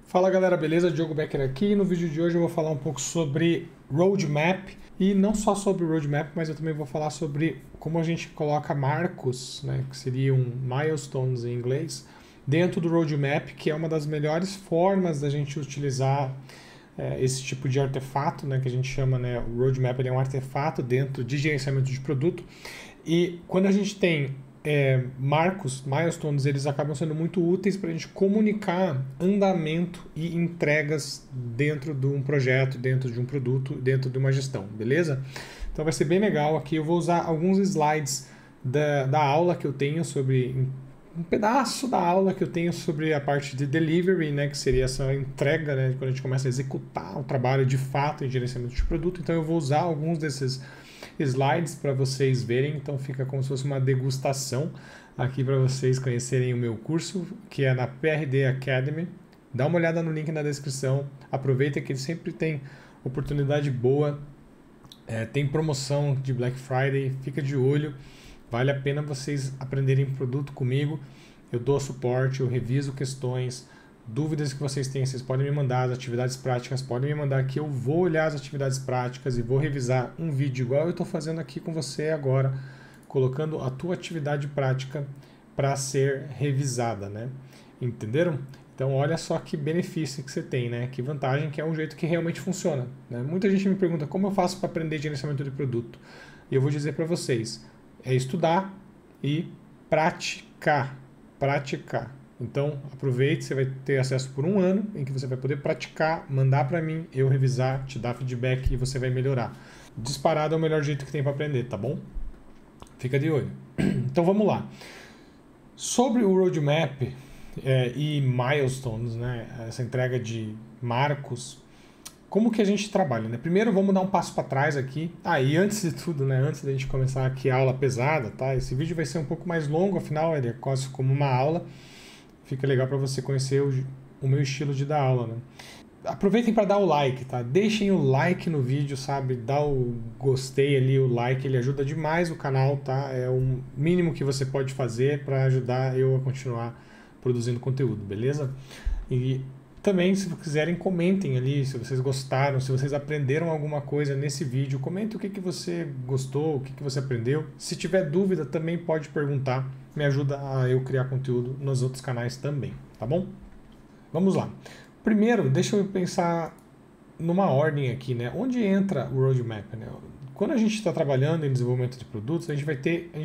Fala galera, beleza? Diogo Becker aqui. No vídeo de hoje eu vou falar um pouco sobre roadmap e não só sobre roadmap, mas eu também vou falar sobre como a gente coloca marcos, né, que seriam milestones em inglês, dentro do roadmap, que é uma das melhores formas da gente utilizar esse tipo de artefato, né, que a gente chama, né, o roadmap ele é um artefato dentro de gerenciamento de produto. E quando a gente tem marcos, milestones, eles acabam sendo muito úteis para a gente comunicar andamento e entregas dentro de um projeto, dentro de um produto, dentro de uma gestão, beleza? Então vai ser bem legal aqui. Eu vou usar alguns slides da aula que eu tenho sobre um pedaço da aula que eu tenho sobre a parte de delivery, né, que seria essa entrega, né, quando a gente começa a executar o trabalho de fato em gerenciamento de produto. Então eu vou usar alguns desses slides para vocês verem, então fica como se fosse uma degustação aqui para vocês conhecerem o meu curso, que é na PRD Academy. Dá uma olhada no link na descrição, aproveita que ele sempre tem oportunidade boa, tem promoção de Black Friday, fica de olho, vale a pena vocês aprenderem produto comigo, eu dou suporte, eu reviso questões, dúvidas que vocês têm, vocês podem me mandar, as atividades práticas podem me mandar aqui, eu vou olhar as atividades práticas e vou revisar um vídeo igual eu estou fazendo aqui com você agora, colocando a tua atividade prática para ser revisada, né? Entenderam? Então olha só que benefício que você tem, né? Que vantagem, que é um jeito que realmente funciona, né? Muita gente me pergunta como eu faço para aprender gerenciamento de produto. E eu vou dizer para vocês, é estudar e praticar. Praticar. Então, aproveite, você vai ter acesso por um ano em que você vai poder praticar, mandar para mim, eu revisar, te dar feedback e você vai melhorar. Disparado é o melhor jeito que tem para aprender, tá bom? Fica de olho. Então, vamos lá. Sobre o roadmap e milestones, né, essa entrega de marcos, como que a gente trabalha, né? Primeiro, vamos dar um passo para trás aqui. E antes de tudo, né, antes da gente começar aqui a aula pesada, tá? Esse vídeo vai ser um pouco mais longo, afinal, ele é quase como uma aula. Fica legal para você conhecer o meu estilo de dar aula, né? Aproveitem para dar o like, tá? Deixem o like no vídeo, sabe? Dá o gostei ali, o like, ele ajuda demais o canal, tá? É o mínimo que você pode fazer para ajudar eu a continuar produzindo conteúdo, beleza? E também, se quiserem, comentem ali se vocês gostaram, se vocês aprenderam alguma coisa nesse vídeo. Comente o que você gostou, o que você aprendeu. Se tiver dúvida, também pode perguntar. Me ajuda a eu criar conteúdo nos outros canais também, tá bom? Vamos lá. Primeiro, deixa eu pensar numa ordem aqui, né? Onde entra o roadmap, né? Quando a gente está trabalhando em desenvolvimento de produtos, a gente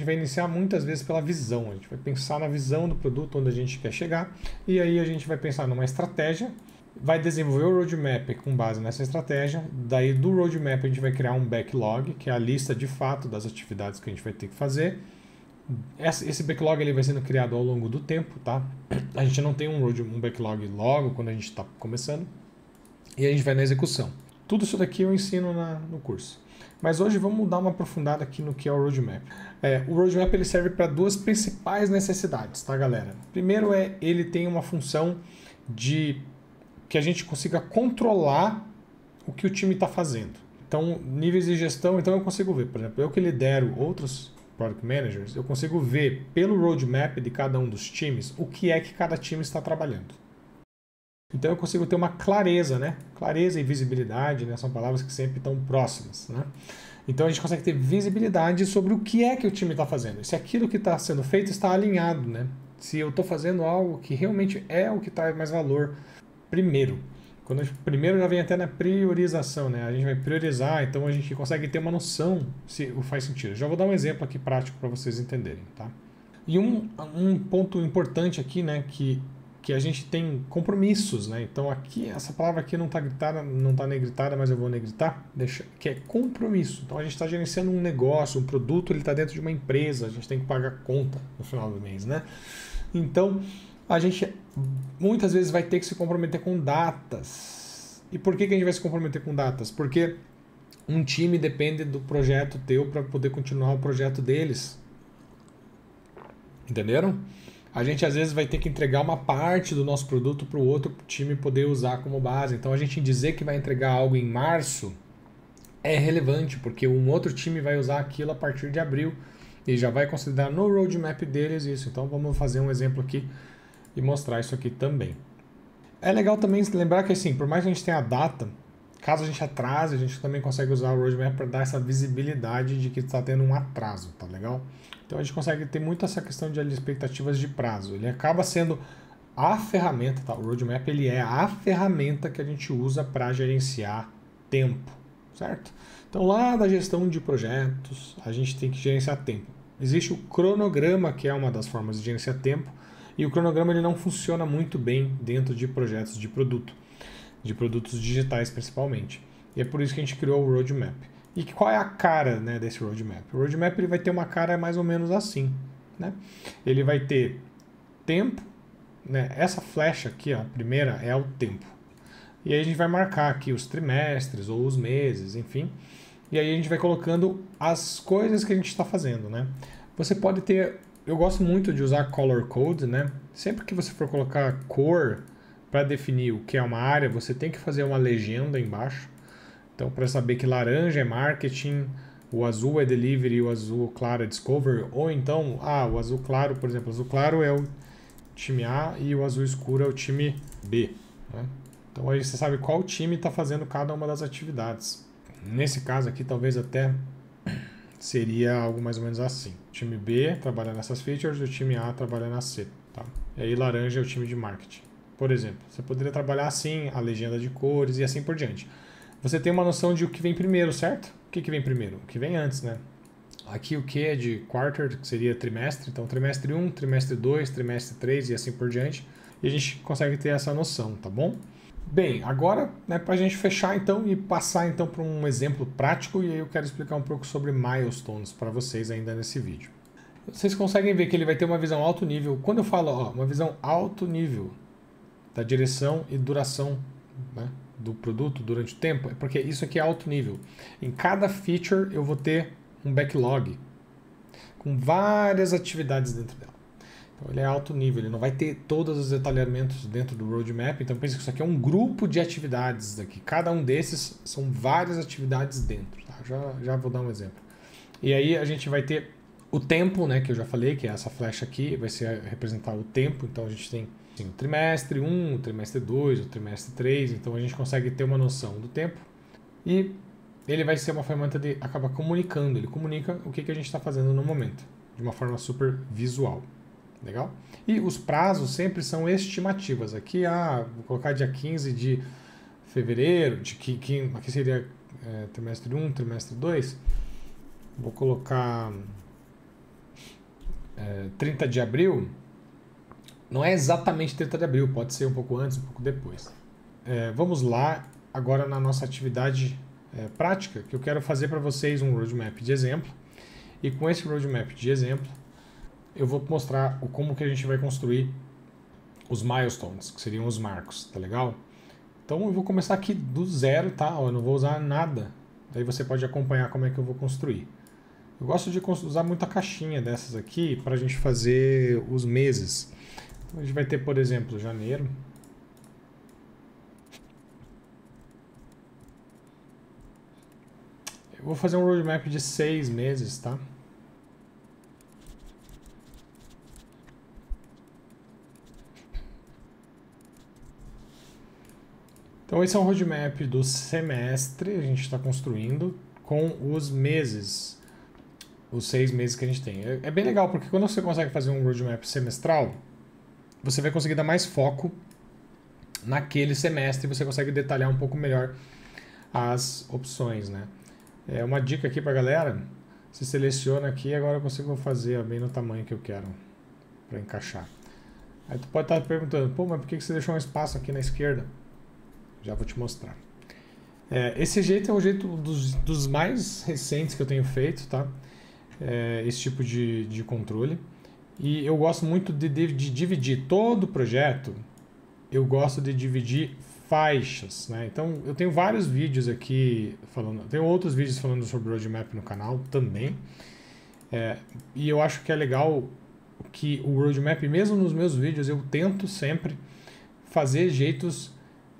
vai iniciar muitas vezes pela visão. A gente vai pensar na visão do produto, onde a gente quer chegar, e aí a gente vai pensar numa estratégia, vai desenvolver o roadmap com base nessa estratégia. Daí do roadmap a gente vai criar um backlog, que é a lista de fato das atividades que a gente vai ter que fazer. Esse backlog ele vai sendo criado ao longo do tempo, tá? A gente não tem um backlog logo quando a gente está começando, e a gente vai na execução. Tudo isso daqui eu ensino no curso. Mas hoje vamos dar uma aprofundada aqui no que é o roadmap. O roadmap ele serve para duas principais necessidades, tá, galera? Primeiro ele tem uma função de que a gente consiga controlar o que o time está fazendo. Então, níveis de gestão, então eu consigo ver, por exemplo, eu que lidero outros Product Managers, eu consigo ver pelo roadmap de cada um dos times o que é que cada time está trabalhando. Então eu consigo ter uma clareza, né? Clareza e visibilidade, né? São palavras que sempre estão próximas, né? Então a gente consegue ter visibilidade sobre o que é que o time está fazendo. Se aquilo que está sendo feito está alinhado, né? Se eu estou fazendo algo que realmente é o que traz mais valor primeiro. Primeiro já vem até na priorização, né? A gente vai priorizar, então a gente consegue ter uma noção se faz sentido. Já vou dar um exemplo aqui prático para vocês entenderem, tá? E um ponto importante aqui, né? Que a gente tem compromissos, né? Então aqui, essa palavra aqui não está gritada, não está negritada, mas eu vou negritar, que é compromisso. Então a gente está gerenciando um negócio, um produto, ele está dentro de uma empresa, a gente tem que pagar conta no final do mês, né? Então a gente muitas vezes vai ter que se comprometer com datas. E por que a gente vai se comprometer com datas? Porque um time depende do projeto teu para poder continuar o projeto deles. Entenderam? A gente às vezes vai ter que entregar uma parte do nosso produto para o outro time poder usar como base. Então a gente dizer que vai entregar algo em março é relevante, porque um outro time vai usar aquilo a partir de abril e já vai considerar no roadmap deles isso. Então vamos fazer um exemplo aqui e mostrar isso aqui também. É legal também lembrar que, assim, por mais que a gente tenha a data, caso a gente atrase, a gente também consegue usar o roadmap para dar essa visibilidade de que está tendo um atraso, tá legal? Então a gente consegue ter muito essa questão de expectativas de prazo. Ele acaba sendo a ferramenta, tá? O roadmap ele é a ferramenta que a gente usa para gerenciar tempo, certo? Então lá da gestão de projetos, a gente tem que gerenciar tempo. Existe o cronograma, que é uma das formas de gerenciar tempo, e o cronograma ele não funciona muito bem dentro de projetos de produtos digitais principalmente. E é por isso que a gente criou o roadmap. E qual é a cara, né, desse roadmap? O roadmap ele vai ter uma cara mais ou menos assim, né? Ele vai ter tempo, né? Essa flecha aqui, ó, a primeira é o tempo. E aí a gente vai marcar aqui os trimestres ou os meses, enfim. E aí a gente vai colocando as coisas que a gente está fazendo, né? Você pode ter... Eu gosto muito de usar color code, né? Sempre que você for colocar cor para definir o que é uma área, você tem que fazer uma legenda embaixo. Então, para saber que laranja é marketing, o azul é delivery e o azul claro é discovery. Ou então, o azul claro, por exemplo, o azul claro é o time A e o azul escuro é o time B, né? Então aí você sabe qual time está fazendo cada uma das atividades. Nesse caso aqui, talvez até seria algo mais ou menos assim. O time B trabalha nessas features e o time A trabalha na C. Tá? E aí laranja é o time de marketing. Por exemplo, você poderia trabalhar assim, a legenda de cores e assim por diante. Você tem uma noção de o que vem primeiro, certo? O que vem primeiro? O que vem antes, né? Aqui o que é de quarter, que seria trimestre. Então trimestre 1, trimestre 2, trimestre 3 e assim por diante. E a gente consegue ter essa noção, tá bom? Bem, agora, né, para a gente fechar então e passar então para um exemplo prático, e aí eu quero explicar um pouco sobre milestones para vocês ainda nesse vídeo. Vocês conseguem ver que ele vai ter uma visão alto nível. Quando eu falo uma visão alto nível da direção e duração, né, do produto durante o tempo, é porque isso aqui é alto nível. Em cada feature eu vou ter um backlog com várias atividades dentro dela. Então ele é alto nível, ele não vai ter todos os detalhamentos dentro do roadmap, então pensa que isso aqui é um grupo de atividades aqui. Cada um desses são várias atividades dentro, tá? Já vou dar um exemplo. E aí a gente vai ter o tempo, né, que eu já falei, que é essa flecha aqui, vai ser representar o tempo, então a gente tem assim, o trimestre 1, o trimestre 2, o trimestre 3, então a gente consegue ter uma noção do tempo. E ele vai ser uma ferramenta de acabar comunicando, ele comunica o que a gente está fazendo no momento, de uma forma super visual. Legal? E os prazos sempre são estimativas. Aqui, vou colocar dia 15 de fevereiro, aqui seria trimestre 1, trimestre 2. Vou colocar 30 de abril. Não é exatamente 30 de abril, pode ser um pouco antes, um pouco depois. Vamos lá, agora na nossa atividade prática, que eu quero fazer para vocês um roadmap de exemplo. E com esse roadmap de exemplo, eu vou mostrar como que a gente vai construir os milestones, que seriam os marcos, tá legal? Então eu vou começar aqui do zero, tá? Eu não vou usar nada, daí você pode acompanhar como é que eu vou construir. Eu gosto de usar muita caixinha dessas aqui para a gente fazer os meses. Então a gente vai ter, por exemplo, janeiro. Eu vou fazer um roadmap de 6 meses, tá? Então esse é um roadmap do semestre, a gente está construindo com os meses, os 6 meses que a gente tem. É bem legal, porque quando você consegue fazer um roadmap semestral, você vai conseguir dar mais foco naquele semestre e você consegue detalhar um pouco melhor as opções, né? É uma dica aqui para a galera, se seleciona aqui, agora eu consigo fazer bem no tamanho que eu quero para encaixar. Aí tu pode estar perguntando, pô, mas por que você deixou um espaço aqui na esquerda? Já vou te mostrar. Esse jeito é o jeito dos mais recentes que eu tenho feito, tá? Esse tipo de controle. E eu gosto muito de dividir todo o projeto. Eu gosto de dividir faixas, né? Então eu tenho vários vídeos aqui falando. Tenho outros vídeos falando sobre roadmap no canal também. E eu acho que é legal que o roadmap, mesmo nos meus vídeos, eu tento sempre fazer jeitos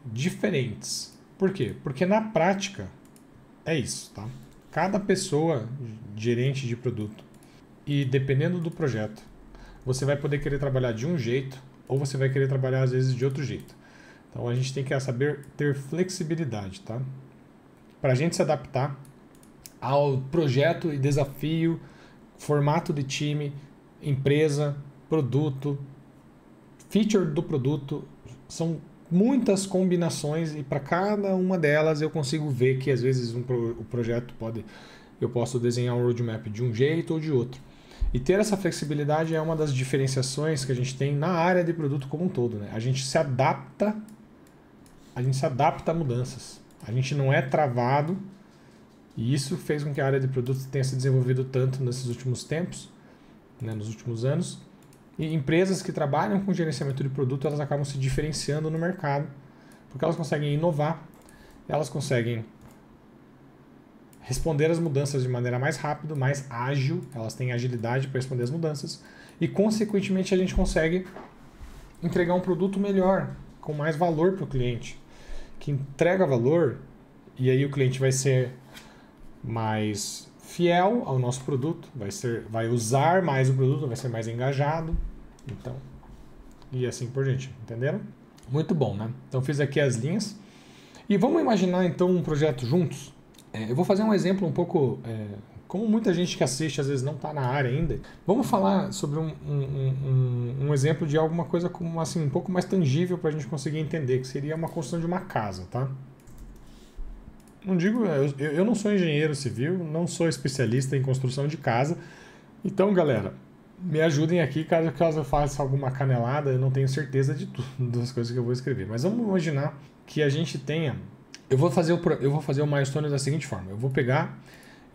diferentes. Por quê? Porque na prática é isso, tá? Cada pessoa gerente de produto e dependendo do projeto, você vai poder querer trabalhar de um jeito ou você vai querer trabalhar às vezes de outro jeito. Então a gente tem que saber ter flexibilidade, tá? Para a gente se adaptar ao projeto e desafio, formato de time, empresa, produto, feature do produto, são muitas combinações e para cada uma delas eu consigo ver que às vezes o projeto eu posso desenhar um roadmap de um jeito ou de outro. E ter essa flexibilidade é uma das diferenciações que a gente tem na área de produto como um todo, né? A gente se adapta a mudanças. A gente não é travado e isso fez com que a área de produto tenha se desenvolvido tanto nesses últimos tempos, né, nos últimos anos. E empresas que trabalham com gerenciamento de produto, elas acabam se diferenciando no mercado, porque elas conseguem inovar, elas conseguem responder às mudanças de maneira mais rápida, mais ágil, elas têm agilidade para responder às mudanças e, consequentemente, a gente consegue entregar um produto melhor, com mais valor para o cliente, que entrega valor e aí o cliente vai ser mais fiel ao nosso produto, vai usar mais o produto, vai ser mais engajado, então, e assim por diante, entenderam? Muito bom, né? Então fiz aqui as linhas e vamos imaginar então um projeto juntos. Eu vou fazer um exemplo um pouco, como muita gente que assiste às vezes não está na área ainda, vamos falar sobre um exemplo de alguma coisa como assim um pouco mais tangível para a gente conseguir entender, que seria uma construção de uma casa, tá? Não digo, eu não sou engenheiro civil, não sou especialista em construção de casa. Então, galera, me ajudem aqui caso eu faça alguma canelada, eu não tenho certeza de tudo das coisas que eu vou escrever. Mas vamos imaginar que a gente tenha... Eu vou fazer o milestone da seguinte forma.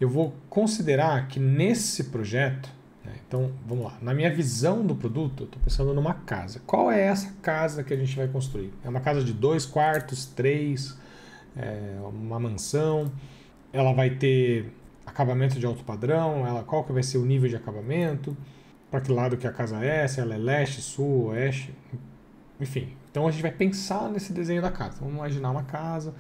Eu vou considerar que nesse projeto... Né, então, vamos lá. Na minha visão do produto, eu estou pensando numa casa. Qual é essa casa que a gente vai construir? É uma casa de 2 quartos, 3... uma mansão, ela vai ter acabamento de alto padrão, qual que vai ser o nível de acabamento, para que lado que a casa é, se ela é leste, sul, oeste, enfim. Então a gente vai pensar nesse desenho da casa. Vamos imaginar uma casa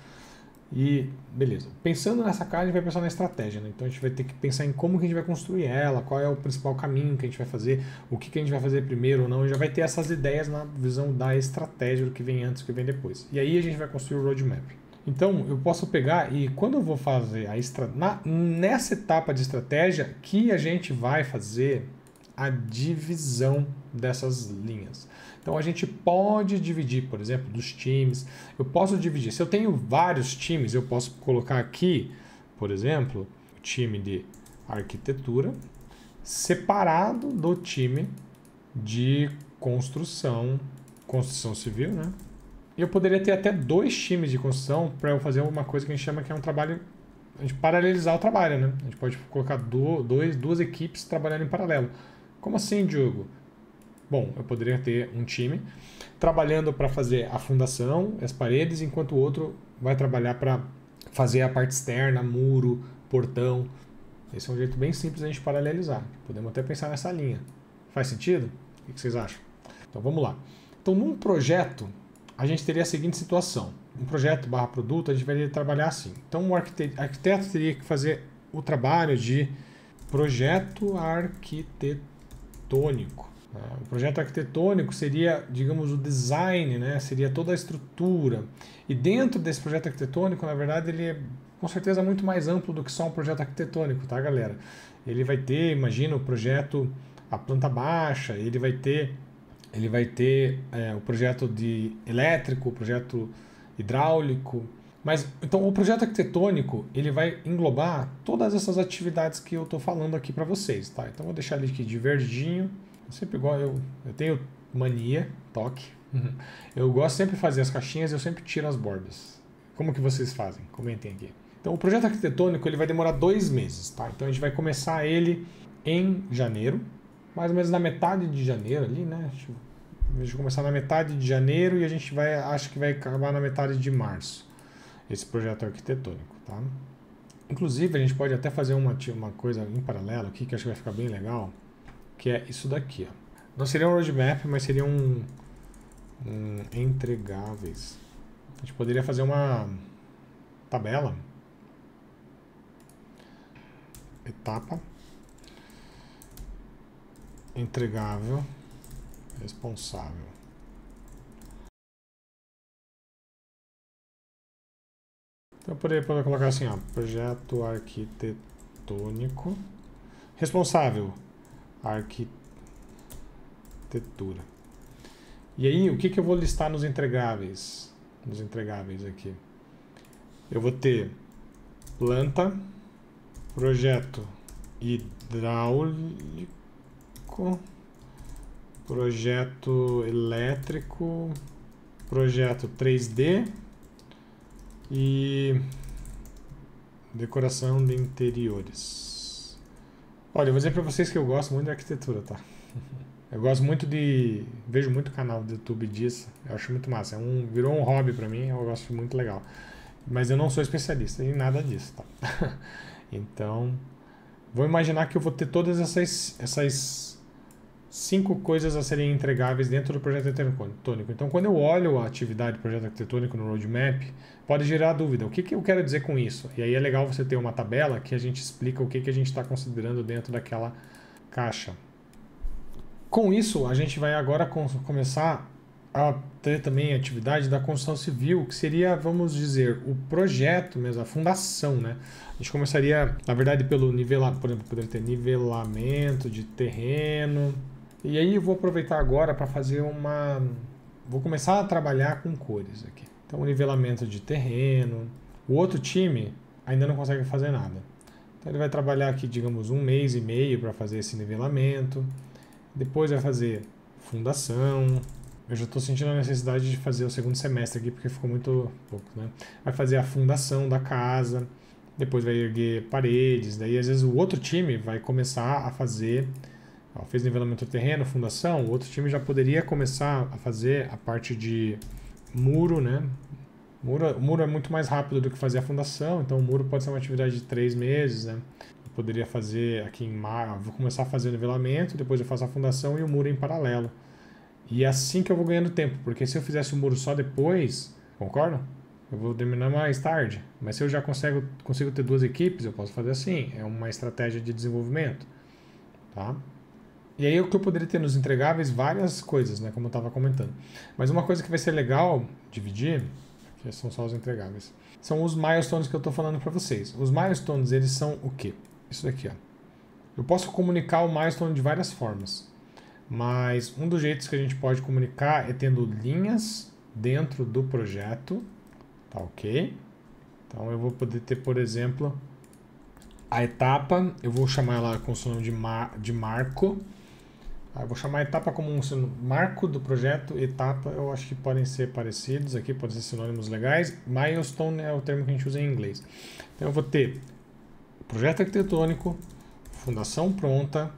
e beleza. Pensando nessa casa, a gente vai pensar na estratégia, né? Então a gente vai ter que pensar em como que a gente vai construir ela, qual é o principal caminho que a gente vai fazer, o que a gente vai fazer primeiro ou não. A gente já vai ter essas ideias na visão da estratégia, do que vem antes, do que vem depois. E aí a gente vai construir o roadmap. Então, eu posso pegar e quando eu vou fazer nessa etapa de estratégia que a gente vai fazer a divisão dessas linhas. Então, a gente pode dividir, por exemplo, dos times. Eu posso dividir. Se eu tenho vários times, eu posso colocar aqui, por exemplo, o time de arquitetura separado do time de construção civil, né? E eu poderia ter até 2 times de construção para eu fazer uma coisa que a gente chama que é um trabalho, a gente paralelizar o trabalho, né? A gente pode colocar duas equipes trabalhando em paralelo. Como assim, Diogo? Bom, eu poderia ter um time trabalhando para fazer a fundação, as paredes, enquanto o outro vai trabalhar para fazer a parte externa, muro, portão. Esse é um jeito bem simples de a gente paralelizar. Podemos até pensar nessa linha. Faz sentido? O que vocês acham? Então vamos lá. Então num projeto, a gente teria a seguinte situação. Um projeto / produto, a gente vai trabalhar assim. Então, o arquiteto teria que fazer o trabalho de projeto arquitetônico. O projeto arquitetônico seria, digamos, o design, né? Seria toda a estrutura. E dentro desse projeto arquitetônico, na verdade, ele é com certeza muito mais amplo do que só um projeto arquitetônico, tá, galera? Ele vai ter, imagina, o projeto, a planta baixa, ele vai ter o projeto de elétrico, o projeto hidráulico. Mas, então, o projeto arquitetônico, ele vai englobar todas essas atividades que eu estou falando aqui para vocês, tá? Então, vou deixar ele aqui de verdinho. Sempre igual, eu tenho mania, toque. Eu gosto sempre de fazer as caixinhas e eu sempre tiro as bordas. Como que vocês fazem? Comentem aqui. Então, o projeto arquitetônico, ele vai demorar 2 meses, tá? Então, a gente vai começar ele em janeiro, mais ou menos na metade de janeiro ali, né? A gente vai começar na metade de janeiro e a gente acho que vai acabar na metade de março, esse projeto arquitetônico, tá? Inclusive, a gente pode até fazer uma coisa em paralelo aqui, que acho que vai ficar bem legal, que é isso daqui, ó. Não seria um roadmap, mas seria um entregáveis. A gente poderia fazer uma tabela, etapa, entregável, responsável. Então eu poderia colocar assim, ó, projeto arquitetônico, responsável, arquitetura. E aí, o que que eu vou listar nos entregáveis? Nos entregáveis aqui. Eu vou ter planta, projeto hidráulico, projeto elétrico, projeto 3D e decoração de interiores. Olha, eu vou dizer para vocês que eu gosto muito de arquitetura, tá? Eu gosto muito vejo muito canal do YouTube disso, eu acho muito massa. Virou um hobby pra mim, eu gosto muito legal. Mas eu não sou especialista em nada disso, tá? Então, vou imaginar que eu vou ter todas essas 5 coisas a serem entregáveis dentro do projeto arquitetônico. Então, quando eu olho a atividade do projeto arquitetônico no roadmap, pode gerar dúvida. O que eu quero dizer com isso? E aí é legal você ter uma tabela que a gente explica o que a gente está considerando dentro daquela caixa. Com isso, a gente vai agora começar a ter também a atividade da construção civil, que seria, vamos dizer, o projeto mesmo, a fundação, né? A gente começaria, na verdade, pelo nivelamento, por exemplo, poderia ter nivelamento de terreno. E aí eu vou aproveitar agora para fazer vou começar a trabalhar com cores aqui. Então, nivelamento de terreno. O outro time ainda não consegue fazer nada. Então, ele vai trabalhar aqui, digamos, 1 mês e meio para fazer esse nivelamento. Depois vai fazer fundação. Eu já estou sentindo a necessidade de fazer o segundo semestre aqui, porque ficou muito pouco, né? Vai fazer a fundação da casa, depois vai erguer paredes, daí às vezes o outro time vai começar a fazer, ó, fez nivelamento do terreno, fundação, o outro time já poderia começar a fazer a parte de muro, né? O muro é muito mais rápido do que fazer a fundação, então o muro pode ser uma atividade de 3 meses, né? Poderia fazer aqui em março, vou começar a fazer o nivelamento, depois eu faço a fundação e o muro em paralelo. E é assim que eu vou ganhando tempo, porque se eu fizesse o muro só depois, concordam? Eu vou terminar mais tarde. Mas se eu já consigo ter 2 equipes, eu posso fazer assim. É uma estratégia de desenvolvimento. Tá? E aí o que eu poderia ter nos entregáveis, várias coisas, né? Como eu estava comentando. Mas uma coisa que vai ser legal dividir, que são só os entregáveis, são os milestones que eu estou falando para vocês. Os milestones, eles são o quê? Isso daqui, ó. Eu posso comunicar o milestone de várias formas, mas um dos jeitos que a gente pode comunicar é tendo linhas dentro do projeto, tá ok? Então eu vou poder ter, por exemplo, a etapa, eu vou chamar ela com o seu nome de marco. Eu vou chamar a etapa como um marco do projeto, etapa eu acho que podem ser parecidos aqui, podem ser sinônimos legais. Milestone é o termo que a gente usa em inglês. Então eu vou ter projeto arquitetônico, fundação pronta,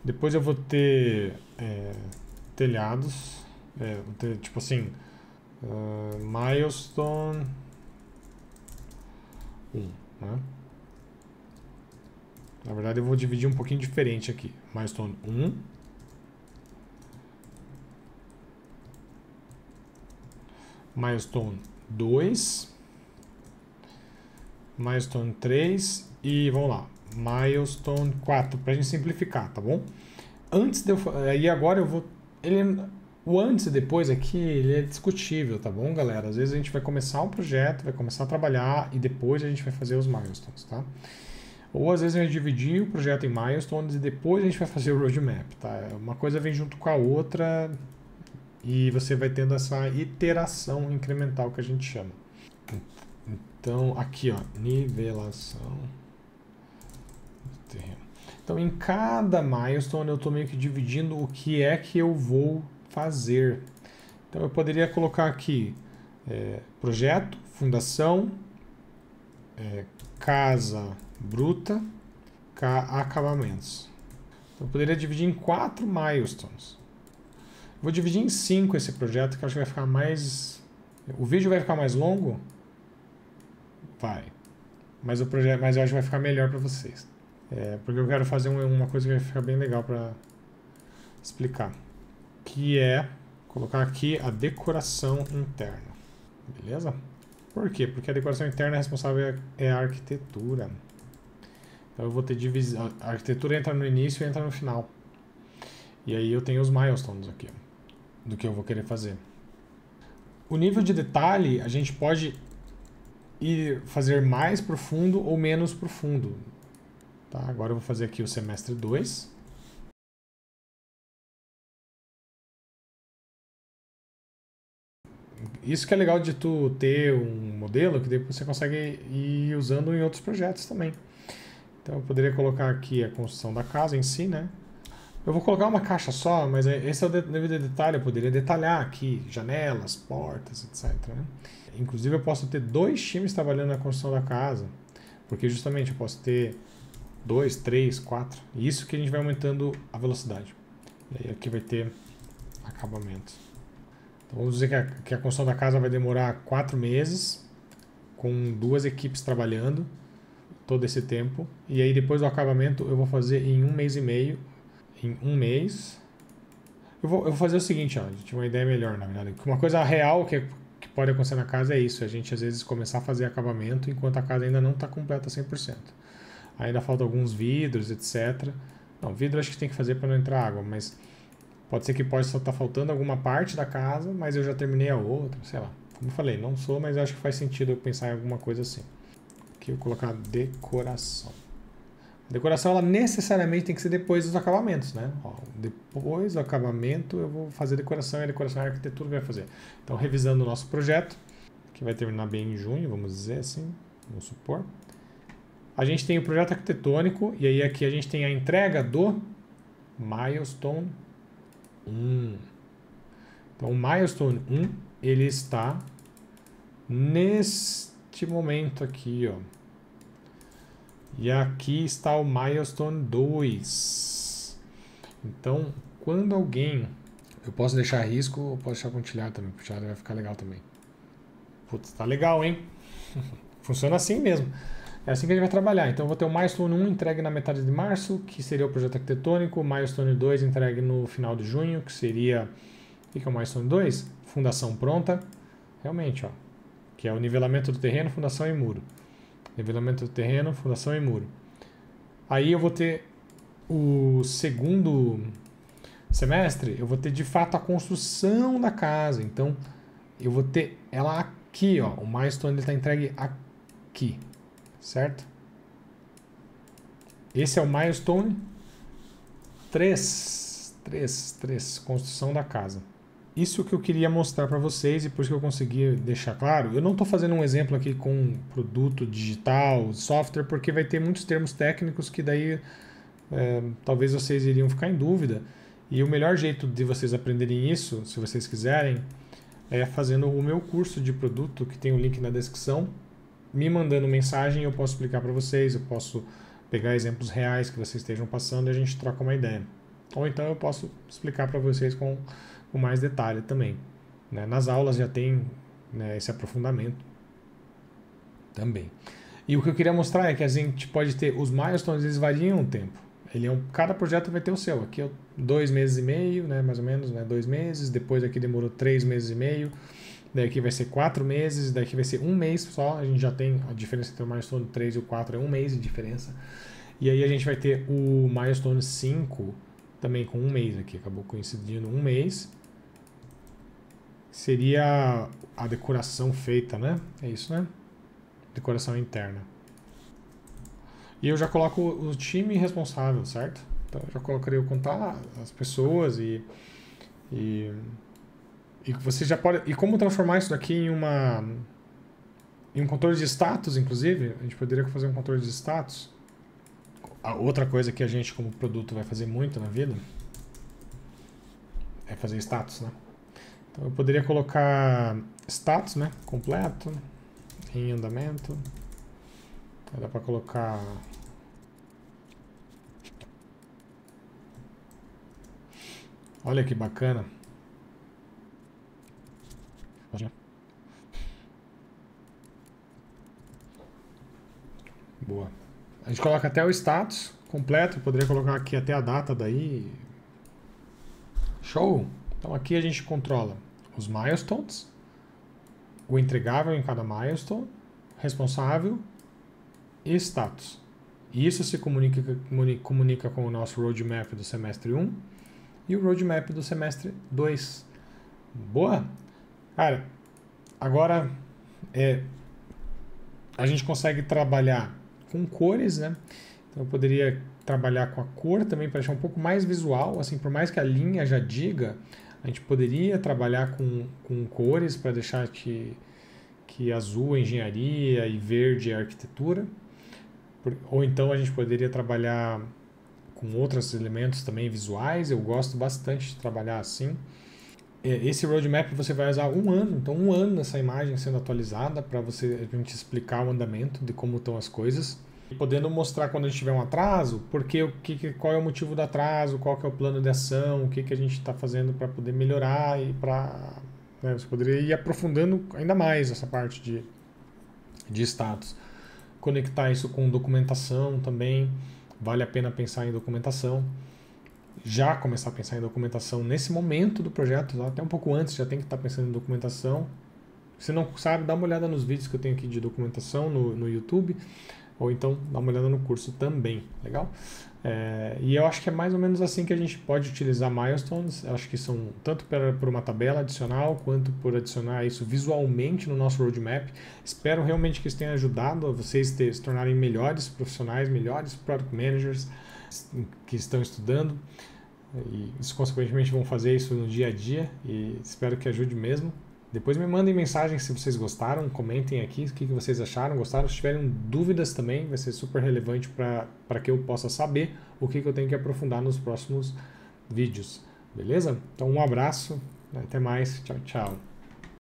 depois eu vou ter telhados, vou ter tipo assim, milestone 1, né? Na verdade eu vou dividir um pouquinho diferente aqui, milestone 1, milestone 2, milestone 3 e vamos lá, milestone 4, para a gente simplificar, tá bom? Antes de e agora eu vou, o antes e depois aqui, ele é discutível, tá bom, galera? Às vezes a gente vai começar um projeto, vai começar a trabalhar e depois a gente vai fazer os milestones, tá? Ou às vezes a gente dividir o projeto em milestones e depois a gente vai fazer o roadmap, tá? Uma coisa vem junto com a outra e você vai tendo essa iteração incremental que a gente chama. Então, aqui, ó, nivelação do terreno. Então, em cada milestone eu estou meio que dividindo o que é que eu vou fazer. Então, eu poderia colocar aqui projeto, fundação, casa bruta, acabamentos. Então, eu poderia dividir em 4 milestones. Vou dividir em 5 esse projeto, que eu acho que vai ficar mais... O vídeo vai ficar mais longo? Vai. Mas eu acho que vai ficar melhor para vocês. Porque eu quero fazer uma coisa que vai ficar bem legal para explicar. Que é colocar aqui a decoração interna. Beleza? Por quê? Porque a decoração interna responsável é a arquitetura. Então eu vou ter divisão. A arquitetura entra no início e entra no final. E aí eu tenho os milestones aqui, do que eu vou querer fazer. O nível de detalhe a gente pode ir fazer mais profundo ou menos profundo. Tá? Agora eu vou fazer aqui o semestre 2. Isso que é legal de tu ter um modelo que depois você consegue ir usando em outros projetos também. Então eu poderia colocar aqui a construção da casa em si, né? Eu vou colocar uma caixa só, mas esse é o devido detalhe. Eu poderia detalhar aqui janelas, portas, etc. Né? Inclusive eu posso ter 2 times trabalhando na construção da casa, porque justamente eu posso ter 2, 3, 4. Isso que a gente vai aumentando a velocidade. E aí aqui vai ter acabamento. Então vamos dizer que a construção da casa vai demorar 4 meses, com 2 equipes trabalhando todo esse tempo. E aí depois do acabamento eu vou fazer em 1 mês e meio. Em 1 mês. Eu vou fazer o seguinte, ó, a gente tem uma ideia melhor, na verdade. Uma coisa real que pode acontecer na casa é isso. A gente às vezes começar a fazer acabamento enquanto a casa ainda não está completa 100%. Ainda faltam alguns vidros, etc. Não, vidro acho que tem que fazer para não entrar água, mas pode ser que pode só estar faltando alguma parte da casa, mas eu já terminei a outra, sei lá. Como eu falei, não sou, mas acho que faz sentido eu pensar em alguma coisa assim. Aqui eu vou colocar decoração. A decoração ela necessariamente tem que ser depois dos acabamentos, né? Ó, depois do acabamento eu vou fazer decoração e a decoração é a arquitetura que vai fazer. Então, revisando o nosso projeto, que vai terminar bem em junho, vamos dizer assim, vamos supor. A gente tem o projeto arquitetônico e aí aqui a gente tem a entrega do Milestone 1. Então, o Milestone 1, ele está neste momento aqui, ó. E aqui está o Milestone 2. Então, quando alguém... Eu posso deixar risco ou posso deixar pontilhado também. Pontilhado vai ficar legal também. Putz, tá legal, hein? Funciona assim mesmo. É assim que a gente vai trabalhar. Então, eu vou ter o Milestone 1 entregue na metade de março, que seria o projeto arquitetônico. O Milestone 2 entregue no final de junho, que seria... O que é o Milestone 2? Fundação pronta. Realmente, ó. Que é o nivelamento do terreno, fundação e muro. Nivelamento do terreno, fundação e muro. Aí eu vou ter o segundo semestre, eu vou ter de fato a construção da casa. Então, eu vou ter ela aqui, ó. O milestone está entregue aqui, certo? Esse é o milestone 3, construção da casa. Isso que eu queria mostrar para vocês e por isso que eu consegui deixar claro. Eu não estou fazendo um exemplo aqui com produto digital, software, porque vai ter muitos termos técnicos que daí talvez vocês iriam ficar em dúvida. E o melhor jeito de vocês aprenderem isso, se vocês quiserem, é fazendo o meu curso de produto, que tem o link na descrição, me mandando mensagem, eu posso explicar para vocês, eu posso pegar exemplos reais que vocês estejam passando e a gente troca uma ideia. Ou então eu posso explicar para vocês com mais detalhe também. Né? Nas aulas já tem, né, esse aprofundamento também. E o que eu queria mostrar é que a gente pode ter os milestones, eles variam o tempo. Cada projeto vai ter o seu. Aqui é 2 meses e meio, né, mais ou menos, né, 2 meses. Depois aqui demorou 3 meses e meio. Daqui vai ser 4 meses. Daqui vai ser 1 mês só. A gente já tem a diferença entre o milestone 3 e o 4 é 1 mês de diferença. E aí a gente vai ter o milestone 5 também com 1 mês aqui. Acabou coincidindo 1 mês. Seria a decoração feita, né? É isso, né? Decoração interna. E eu já coloco o time responsável, certo? Então eu já colocaria o contato, as pessoas e você já pode... E como transformar isso daqui em um controle de status, inclusive? A gente poderia fazer um controle de status. A outra coisa que a gente como produto vai fazer muito na vida é fazer status, né? Então eu poderia colocar status, né? Completo, em andamento. Aí dá para colocar olha que bacana. Boa. A gente coloca até o status completo. Eu poderia colocar aqui até a data daí. Show! Então aqui a gente controla os milestones, o entregável em cada milestone, responsável e status. E isso se comunica com o nosso roadmap do semestre 1 e o roadmap do semestre 2. Boa? Cara, agora A gente consegue trabalhar com cores, né? Então eu poderia trabalhar com a cor também para deixar um pouco mais visual, assim, por mais que a linha já diga, a gente poderia trabalhar com cores para deixar que azul é engenharia e verde é arquitetura. Ou então a gente poderia trabalhar com outros elementos também visuais, eu gosto bastante de trabalhar assim. Esse roadmap você vai usar um ano, então um ano nessa imagem sendo atualizada para a gente explicar o andamento de como estão as coisas. E podendo mostrar quando a gente tiver um atraso, qual é o motivo do atraso, qual que é o plano de ação, o que a gente está fazendo para poder melhorar e para... Né, você poderia ir aprofundando ainda mais essa parte de status. Conectar isso com documentação também, vale a pena pensar em documentação. Já começar a pensar em documentação nesse momento do projeto, até um pouco antes já tem que estar pensando em documentação. Se não sabe, dá uma olhada nos vídeos que eu tenho aqui de documentação no YouTube, ou então dá uma olhada no curso também, legal? E eu acho que é mais ou menos assim que a gente pode utilizar milestones. Eu acho que são tanto por uma tabela adicional, quanto por adicionar isso visualmente no nosso roadmap. Espero realmente que isso tenha ajudado a vocês se tornarem melhores profissionais, melhores product managers que estão estudando. E isso, consequentemente, vão fazer isso no dia a dia e espero que ajude mesmo. Depois me mandem mensagem se vocês gostaram, comentem aqui o que vocês acharam, gostaram. Se tiverem dúvidas também, vai ser super relevante para que eu possa saber o que eu tenho que aprofundar nos próximos vídeos. Beleza? Então um abraço, até mais, tchau, tchau.